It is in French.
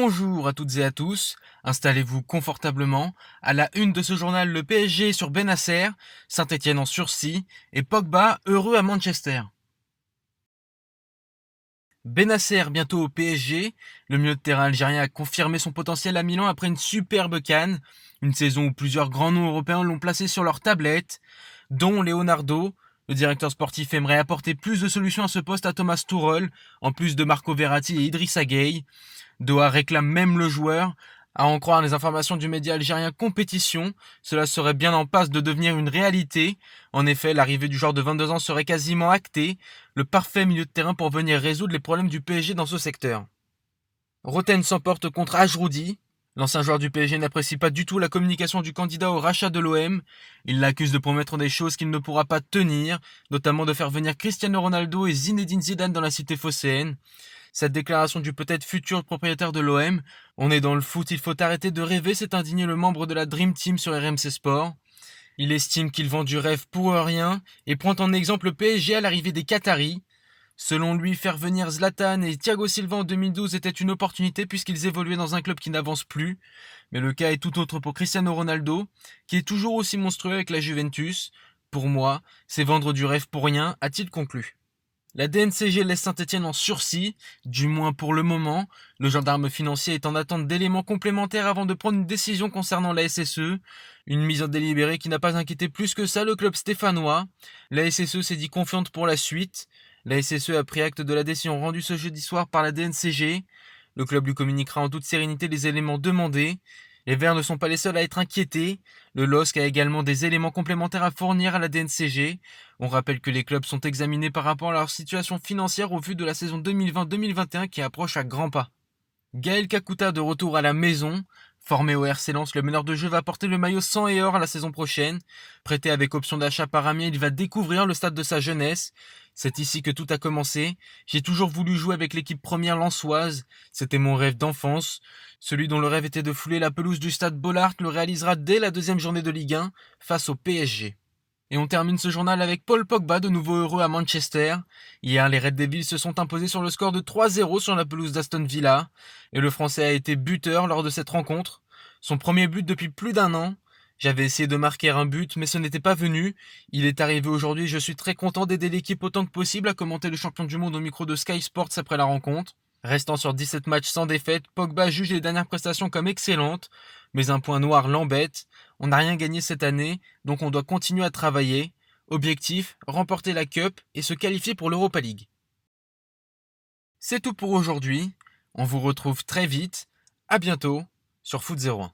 Bonjour à toutes et à tous, installez-vous confortablement. À la une de ce journal, le PSG sur Benacer, Saint-Etienne en sursis et Pogba heureux à Manchester. Benacer bientôt au PSG, le milieu de terrain algérien a confirmé son potentiel à Milan après une superbe CAN, une saison où plusieurs grands noms européens l'ont placé sur leur tablette, dont Leonardo. Le directeur sportif aimerait apporter plus de solutions à ce poste à Thomas Tuchel, en plus de Marco Verratti et Idrissa Gueye. Doha réclame même le joueur. À en croire les informations du média algérien Compétition, cela serait bien en passe de devenir une réalité. En effet, l'arrivée du joueur de 22 ans serait quasiment actée, le parfait milieu de terrain pour venir résoudre les problèmes du PSG dans ce secteur. Roten s'emporte contre Ajroudi. L'ancien joueur du PSG n'apprécie pas du tout la communication du candidat au rachat de l'OM. Il l'accuse de promettre des choses qu'il ne pourra pas tenir, notamment de faire venir Cristiano Ronaldo et Zinedine Zidane dans la cité phocéenne. Cette déclaration du peut-être futur propriétaire de l'OM, on est dans le foot, il faut arrêter de rêver, s'est indigné le membre de la Dream Team sur RMC Sport. Il estime qu'il vend du rêve pour rien et prend en exemple le PSG à l'arrivée des Qataris. Selon lui, faire venir Zlatan et Thiago Silva en 2012 était une opportunité puisqu'ils évoluaient dans un club qui n'avance plus. Mais le cas est tout autre pour Cristiano Ronaldo, qui est toujours aussi monstrueux avec la Juventus. Pour moi, c'est vendre du rêve pour rien, a-t-il conclu. La DNCG laisse Saint-Etienne en sursis, du moins pour le moment. Le gendarme financier est en attente d'éléments complémentaires avant de prendre une décision concernant la SSE. Une mise en délibéré qui n'a pas inquiété plus que ça le club stéphanois. La SSE s'est dit confiante pour la suite. La SSE a pris acte de la décision rendue ce jeudi soir par la DNCG. Le club lui communiquera en toute sérénité les éléments demandés. Les Verts ne sont pas les seuls à être inquiétés. Le LOSC a également des éléments complémentaires à fournir à la DNCG. On rappelle que les clubs sont examinés par rapport à leur situation financière au vu de la saison 2020-2021 qui approche à grands pas. Gaël Kakuta de retour à la maison. Formé au RC Lens, le meneur de jeu va porter le maillot sang et or la saison prochaine. Prêté avec option d'achat par Amiens, il va découvrir le stade de sa jeunesse. C'est ici que tout a commencé. J'ai toujours voulu jouer avec l'équipe première lensoise. C'était mon rêve d'enfance. Celui dont le rêve était de fouler la pelouse du stade Bollaert le réalisera dès la deuxième journée de Ligue 1 face au PSG. Et on termine ce journal avec Paul Pogba de nouveau heureux à Manchester. Hier, les Red Devils se sont imposés sur le score de 3-0 sur la pelouse d'Aston Villa. Et le Français a été buteur lors de cette rencontre. Son premier but depuis plus d'un an. J'avais essayé de marquer un but, mais ce n'était pas venu. Il est arrivé aujourd'hui et je suis très content d'aider l'équipe autant que possible à commenter le champion du monde au micro de Sky Sports après la rencontre. Restant sur 17 matchs sans défaite, Pogba juge les dernières prestations comme excellentes, mais un point noir l'embête. On n'a rien gagné cette année, donc on doit continuer à travailler. Objectif, remporter la Cup et se qualifier pour l'Europa League. C'est tout pour aujourd'hui. On vous retrouve très vite. À bientôt sur Foot 01.